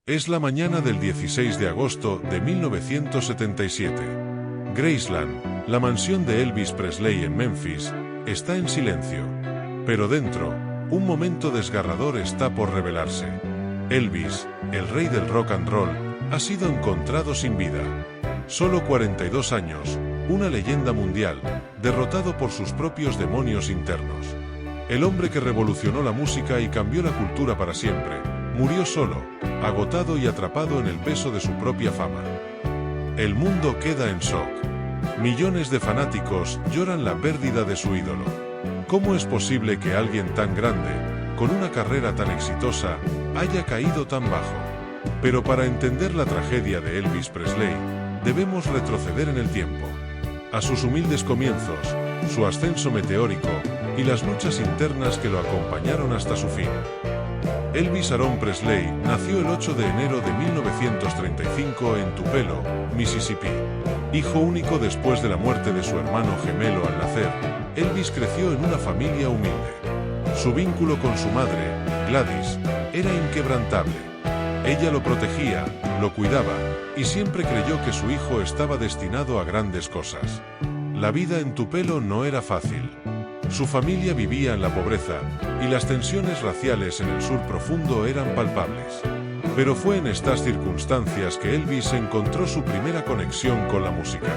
Es la mañana del 16 de agosto de 1977. Graceland, la mansión de Elvis Presley en Memphis, está en silencio. Pero dentro, un momento desgarrador está por revelarse. Elvis, el rey del rock and roll, ha sido encontrado sin vida. Solo 42 años, una leyenda mundial, derrotado por sus propios demonios internos. El hombre que revolucionó la música y cambió la cultura para siempre, murió solo, agotado y atrapado en el peso de su propia fama. El mundo queda en shock. Millones de fanáticos lloran la pérdida de su ídolo. ¿Cómo es posible que alguien tan grande, con una carrera tan exitosa, haya caído tan bajo? Pero para entender la tragedia de Elvis Presley, debemos retroceder en el tiempo. A sus humildes comienzos, su ascenso meteórico y las luchas internas que lo acompañaron hasta su fin. Elvis Aaron Presley nació el 8 de enero de 1935 en Tupelo, Mississippi. Hijo único después de la muerte de su hermano gemelo al nacer, Elvis creció en una familia humilde. Su vínculo con su madre, Gladys, era inquebrantable. Ella lo protegía, lo cuidaba, y siempre creyó que su hijo estaba destinado a grandes cosas. La vida en Tupelo no era fácil. Su familia vivía en la pobreza, y las tensiones raciales en el sur profundo eran palpables. Pero fue en estas circunstancias que Elvis encontró su primera conexión con la música.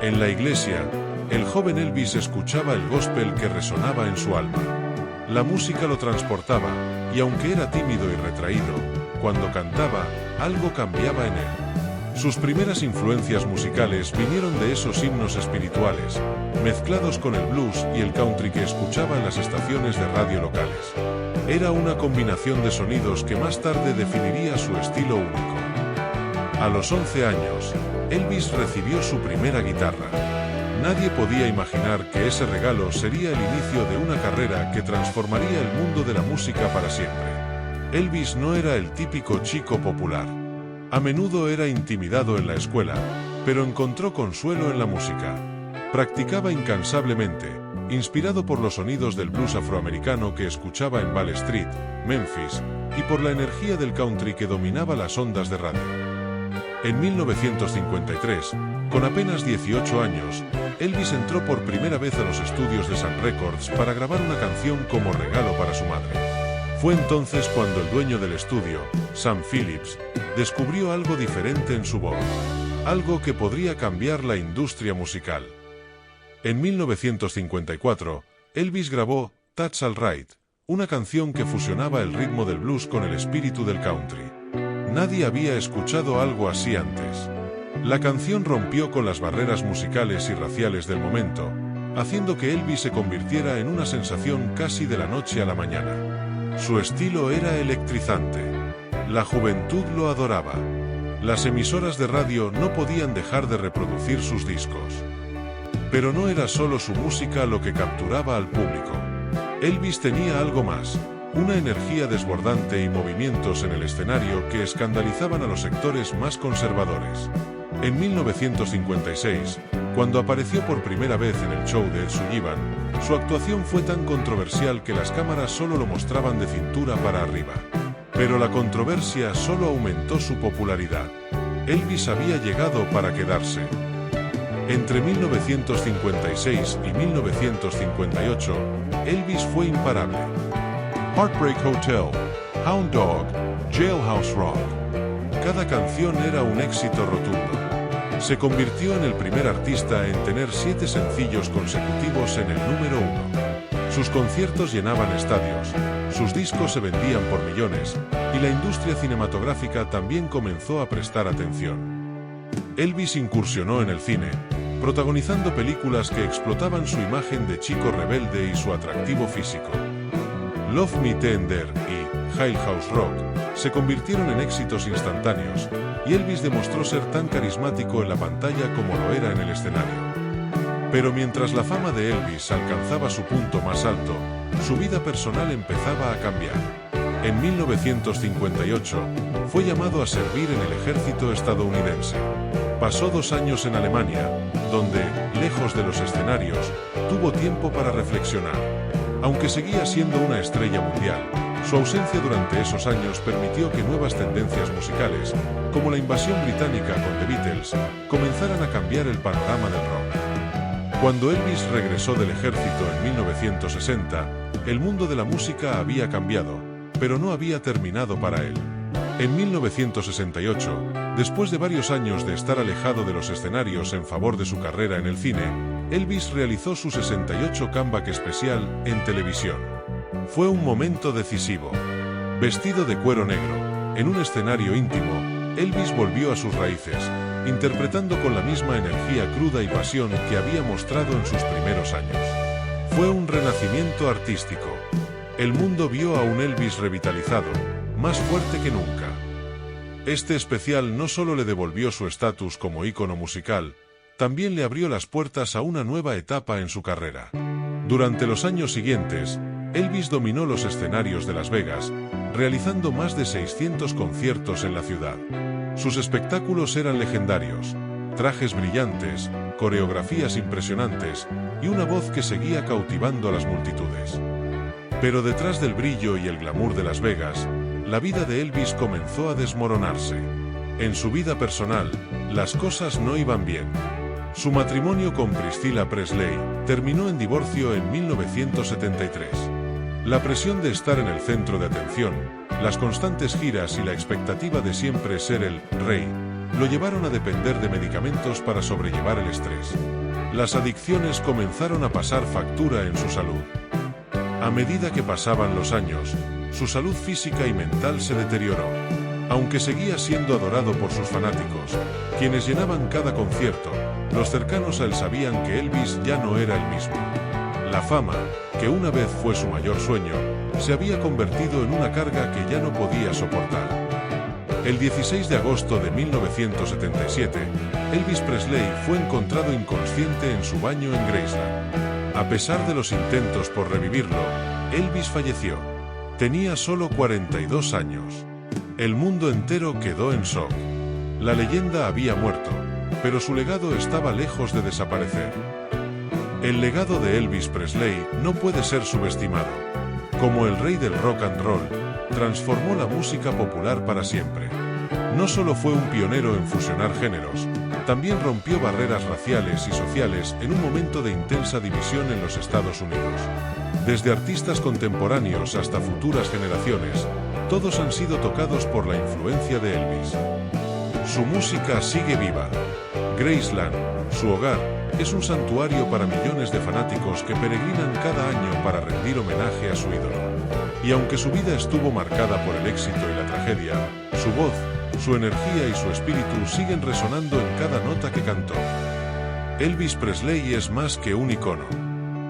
En la iglesia, el joven Elvis escuchaba el gospel que resonaba en su alma. La música lo transportaba, y aunque era tímido y retraído, cuando cantaba, algo cambiaba en él. Sus primeras influencias musicales vinieron de esos himnos espirituales, mezclados con el blues y el country que escuchaba en las estaciones de radio locales. Era una combinación de sonidos que más tarde definiría su estilo único. A los 11 años, Elvis recibió su primera guitarra. Nadie podía imaginar que ese regalo sería el inicio de una carrera que transformaría el mundo de la música para siempre. Elvis no era el típico chico popular. A menudo era intimidado en la escuela, pero encontró consuelo en la música. Practicaba incansablemente, inspirado por los sonidos del blues afroamericano que escuchaba en Ball Street, Memphis, y por la energía del country que dominaba las ondas de radio. En 1953, con apenas 18 años, Elvis entró por primera vez a los estudios de Sun Records para grabar una canción como regalo para su madre. Fue entonces cuando el dueño del estudio, Sam Phillips, descubrió algo diferente en su voz, algo que podría cambiar la industria musical. En 1954, Elvis grabó That's All Right, una canción que fusionaba el ritmo del blues con el espíritu del country. Nadie había escuchado algo así antes. La canción rompió con las barreras musicales y raciales del momento, haciendo que Elvis se convirtiera en una sensación casi de la noche a la mañana. Su estilo era electrizante. La juventud lo adoraba. Las emisoras de radio no podían dejar de reproducir sus discos. Pero no era solo su música lo que capturaba al público. Elvis tenía algo más, una energía desbordante y movimientos en el escenario que escandalizaban a los sectores más conservadores. En 1956, cuando apareció por primera vez en el show de Ed Sullivan, su actuación fue tan controversial que las cámaras solo lo mostraban de cintura para arriba. Pero la controversia solo aumentó su popularidad. Elvis había llegado para quedarse. Entre 1956 y 1958, Elvis fue imparable. Heartbreak Hotel, Hound Dog, Jailhouse Rock. Cada canción era un éxito rotundo. Se convirtió en el primer artista en tener 7 sencillos consecutivos en el número 1. Sus conciertos llenaban estadios, sus discos se vendían por millones, y la industria cinematográfica también comenzó a prestar atención. Elvis incursionó en el cine, protagonizando películas que explotaban su imagen de chico rebelde y su atractivo físico. Love Me Tender y Jailhouse Rock se convirtieron en éxitos instantáneos, y Elvis demostró ser tan carismático en la pantalla como lo era en el escenario. Pero mientras la fama de Elvis alcanzaba su punto más alto, su vida personal empezaba a cambiar. En 1958, fue llamado a servir en el ejército estadounidense. Pasó 2 años en Alemania, donde, lejos de los escenarios, tuvo tiempo para reflexionar. Aunque seguía siendo una estrella mundial, Su ausencia durante esos años permitió que nuevas tendencias musicales, como la invasión británica con The Beatles, comenzaran a cambiar el panorama del rock. Cuando Elvis regresó del ejército en 1960, el mundo de la música había cambiado, pero no había terminado para él. En 1968, después de varios años de estar alejado de los escenarios en favor de su carrera en el cine, Elvis realizó su 68 comeback especial en televisión. Fue un momento decisivo. Vestido de cuero negro, en un escenario íntimo, Elvis volvió a sus raíces, interpretando con la misma energía cruda y pasión que había mostrado en sus primeros años. Fue un renacimiento artístico. El mundo vio a un Elvis revitalizado, más fuerte que nunca. Este especial no solo le devolvió su estatus como ícono musical, también le abrió las puertas a una nueva etapa en su carrera. Durante los años siguientes, Elvis dominó los escenarios de Las Vegas, realizando más de 600 conciertos en la ciudad. Sus espectáculos eran legendarios, trajes brillantes, coreografías impresionantes y una voz que seguía cautivando a las multitudes. Pero detrás del brillo y el glamour de Las Vegas, la vida de Elvis comenzó a desmoronarse. En su vida personal, las cosas no iban bien. Su matrimonio con Priscilla Presley terminó en divorcio en 1973. La presión de estar en el centro de atención, las constantes giras y la expectativa de siempre ser el rey, lo llevaron a depender de medicamentos para sobrellevar el estrés. Las adicciones comenzaron a pasar factura en su salud. A medida que pasaban los años, su salud física y mental se deterioró. Aunque seguía siendo adorado por sus fanáticos, quienes llenaban cada concierto, los cercanos a él sabían que Elvis ya no era el mismo. La fama, que una vez fue su mayor sueño, se había convertido en una carga que ya no podía soportar. El 16 de agosto de 1977, Elvis Presley fue encontrado inconsciente en su baño en Graceland. A pesar de los intentos por revivirlo, Elvis falleció. Tenía solo 42 años. El mundo entero quedó en shock. La leyenda había muerto, pero su legado estaba lejos de desaparecer. El legado de Elvis Presley no puede ser subestimado. Como el rey del rock and roll, transformó la música popular para siempre. No solo fue un pionero en fusionar géneros, también rompió barreras raciales y sociales en un momento de intensa división en los Estados Unidos. Desde artistas contemporáneos hasta futuras generaciones, todos han sido tocados por la influencia de Elvis. Su música sigue viva. Graceland, su hogar, es un santuario para millones de fanáticos que peregrinan cada año para rendir homenaje a su ídolo. Y aunque su vida estuvo marcada por el éxito y la tragedia, su voz, su energía y su espíritu siguen resonando en cada nota que cantó. Elvis Presley es más que un icono.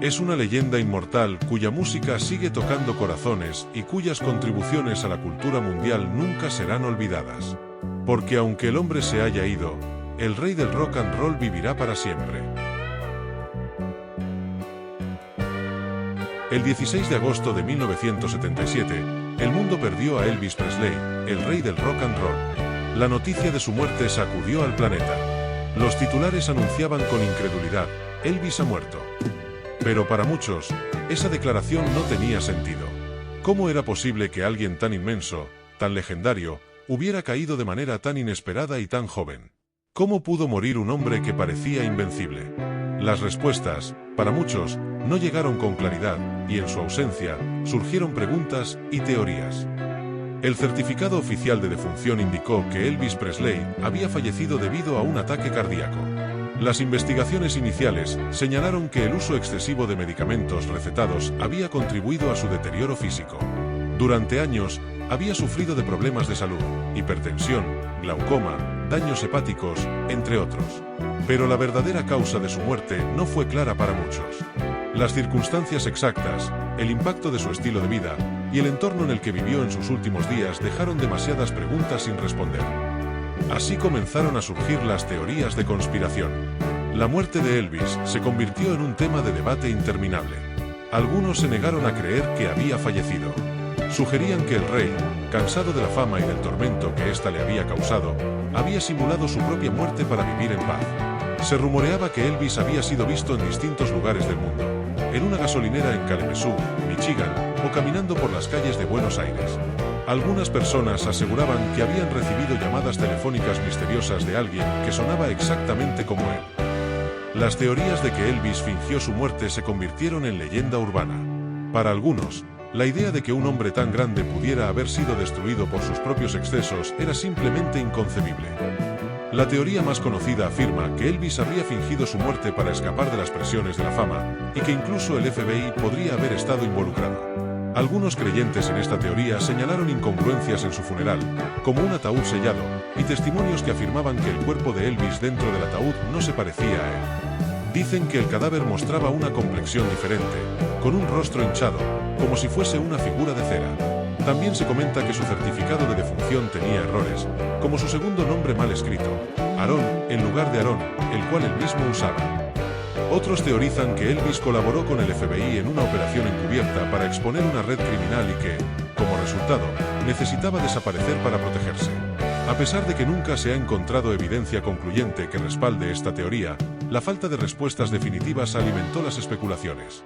Es una leyenda inmortal cuya música sigue tocando corazones y cuyas contribuciones a la cultura mundial nunca serán olvidadas. Porque aunque el hombre se haya ido, el rey del rock and roll vivirá para siempre. El 16 de agosto de 1977, el mundo perdió a Elvis Presley, el rey del rock and roll. La noticia de su muerte sacudió al planeta. Los titulares anunciaban con incredulidad: Elvis ha muerto. Pero para muchos, esa declaración no tenía sentido. ¿Cómo era posible que alguien tan inmenso, tan legendario, hubiera caído de manera tan inesperada y tan joven? ¿Cómo pudo morir un hombre que parecía invencible? Las respuestas, para muchos, no llegaron con claridad, y en su ausencia, surgieron preguntas y teorías. El certificado oficial de defunción indicó que Elvis Presley había fallecido debido a un ataque cardíaco. Las investigaciones iniciales señalaron que el uso excesivo de medicamentos recetados había contribuido a su deterioro físico. Durante años, había sufrido de problemas de salud, hipertensión, glaucoma, daños hepáticos, entre otros. Pero la verdadera causa de su muerte no fue clara para muchos. Las circunstancias exactas, el impacto de su estilo de vida y el entorno en el que vivió en sus últimos días dejaron demasiadas preguntas sin responder. Así comenzaron a surgir las teorías de conspiración. La muerte de Elvis se convirtió en un tema de debate interminable. Algunos se negaron a creer que había fallecido. Sugerían que el rey, cansado de la fama y del tormento que ésta le había causado, había simulado su propia muerte para vivir en paz. Se rumoreaba que Elvis había sido visto en distintos lugares del mundo, en una gasolinera en Kalamazoo, Michigan, o caminando por las calles de Buenos Aires. Algunas personas aseguraban que habían recibido llamadas telefónicas misteriosas de alguien que sonaba exactamente como él. Las teorías de que Elvis fingió su muerte se convirtieron en leyenda urbana. Para algunos, la idea de que un hombre tan grande pudiera haber sido destruido por sus propios excesos era simplemente inconcebible. La teoría más conocida afirma que Elvis habría fingido su muerte para escapar de las presiones de la fama, y que incluso el FBI podría haber estado involucrado. Algunos creyentes en esta teoría señalaron incongruencias en su funeral, como un ataúd sellado, y testimonios que afirmaban que el cuerpo de Elvis dentro del ataúd no se parecía a él. Dicen que el cadáver mostraba una complexión diferente, con un rostro hinchado, como si fuese una figura de cera. También se comenta que su certificado de defunción tenía errores, como su segundo nombre mal escrito, Aaron, en lugar de Aarón, el cual él mismo usaba. Otros teorizan que Elvis colaboró con el FBI en una operación encubierta para exponer una red criminal y que, como resultado, necesitaba desaparecer para protegerse. A pesar de que nunca se ha encontrado evidencia concluyente que respalde esta teoría, la falta de respuestas definitivas alimentó las especulaciones.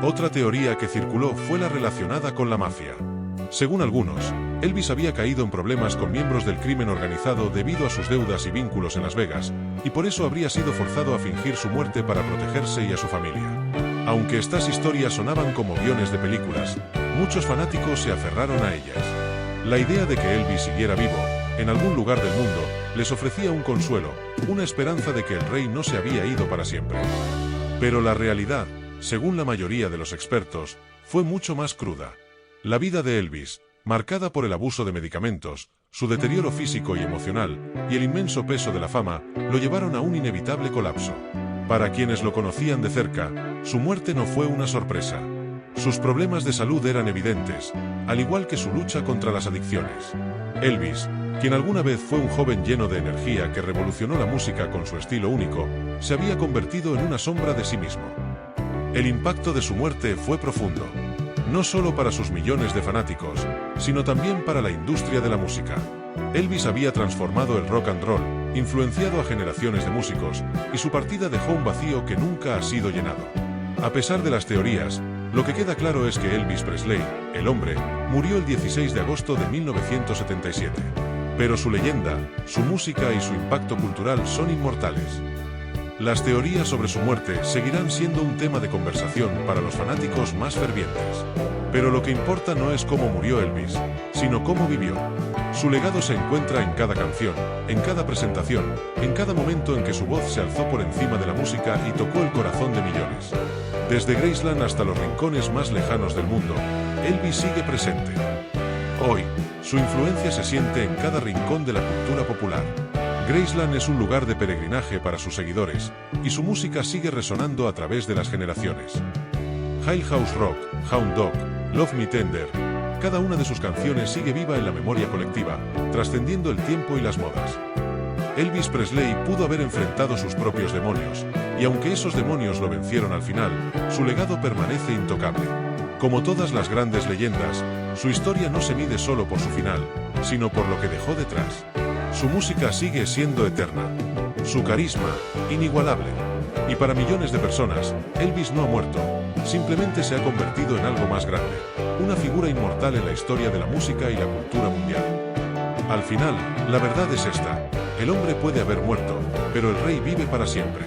Otra teoría que circuló fue la relacionada con la mafia. Según algunos, Elvis había caído en problemas con miembros del crimen organizado debido a sus deudas y vínculos en Las Vegas, y por eso habría sido forzado a fingir su muerte para protegerse y a su familia. Aunque estas historias sonaban como guiones de películas, muchos fanáticos se aferraron a ellas. La idea de que Elvis siguiera vivo, en algún lugar del mundo, les ofrecía un consuelo, una esperanza de que el rey no se había ido para siempre. Pero la realidad, según la mayoría de los expertos, fue mucho más cruda. La vida de Elvis, marcada por el abuso de medicamentos, su deterioro físico y emocional, y el inmenso peso de la fama, lo llevaron a un inevitable colapso. Para quienes lo conocían de cerca, su muerte no fue una sorpresa. Sus problemas de salud eran evidentes, al igual que su lucha contra las adicciones. Elvis, quien alguna vez fue un joven lleno de energía que revolucionó la música con su estilo único, se había convertido en una sombra de sí mismo. El impacto de su muerte fue profundo, no solo para sus millones de fanáticos, sino también para la industria de la música. Elvis había transformado el rock and roll, influenciado a generaciones de músicos, y su partida dejó un vacío que nunca ha sido llenado. A pesar de las teorías, lo que queda claro es que Elvis Presley, el hombre, murió el 16 de agosto de 1977. Pero su leyenda, su música y su impacto cultural son inmortales. Las teorías sobre su muerte seguirán siendo un tema de conversación para los fanáticos más fervientes. Pero lo que importa no es cómo murió Elvis, sino cómo vivió. Su legado se encuentra en cada canción, en cada presentación, en cada momento en que su voz se alzó por encima de la música y tocó el corazón de millones. Desde Graceland hasta los rincones más lejanos del mundo, Elvis sigue presente. Hoy, su influencia se siente en cada rincón de la cultura popular. Graceland es un lugar de peregrinaje para sus seguidores, y su música sigue resonando a través de las generaciones. Jailhouse Rock, Hound Dog, Love Me Tender, cada una de sus canciones sigue viva en la memoria colectiva, trascendiendo el tiempo y las modas. Elvis Presley pudo haber enfrentado sus propios demonios, y aunque esos demonios lo vencieron al final, su legado permanece intocable. Como todas las grandes leyendas, su historia no se mide solo por su final, sino por lo que dejó detrás. Su música sigue siendo eterna, su carisma, inigualable. Y para millones de personas, Elvis no ha muerto, simplemente se ha convertido en algo más grande, una figura inmortal en la historia de la música y la cultura mundial. Al final, la verdad es esta: el hombre puede haber muerto, pero el rey vive para siempre.